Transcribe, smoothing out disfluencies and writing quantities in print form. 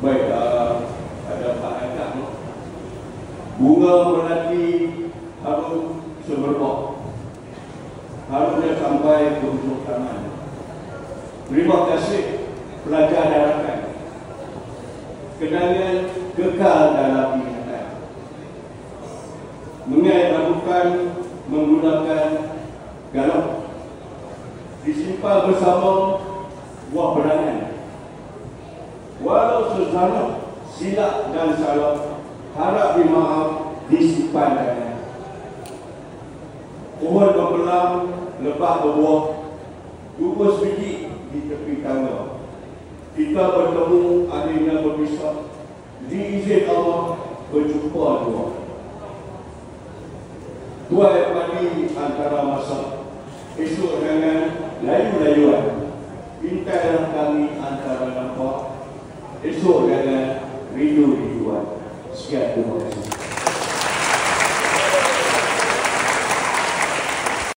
Baik, ada Pak Akak. Bunga melati harus semerbak. Harusnya sampai ke ujung taman. Terima kasih pelajar dan rakan. Kenangan kekal dalam ingatan. Mengaitkan menggunakan galon. Disimpan bersama buah berangan. Walau sesama silap dan salah, harap dimaaf disimpan dengan. Pohon berbelang, lebah berbuah, gugus biji di tepi tangga. Kita bertemu, akhirnya berpisah. Diizin Allah berjumpa dua. Tuai padi antara masa, esok dengan layu-layuan. Bintailah kami antara nampak, esok dengan rindu-rinduan. Sekian, terima kasih.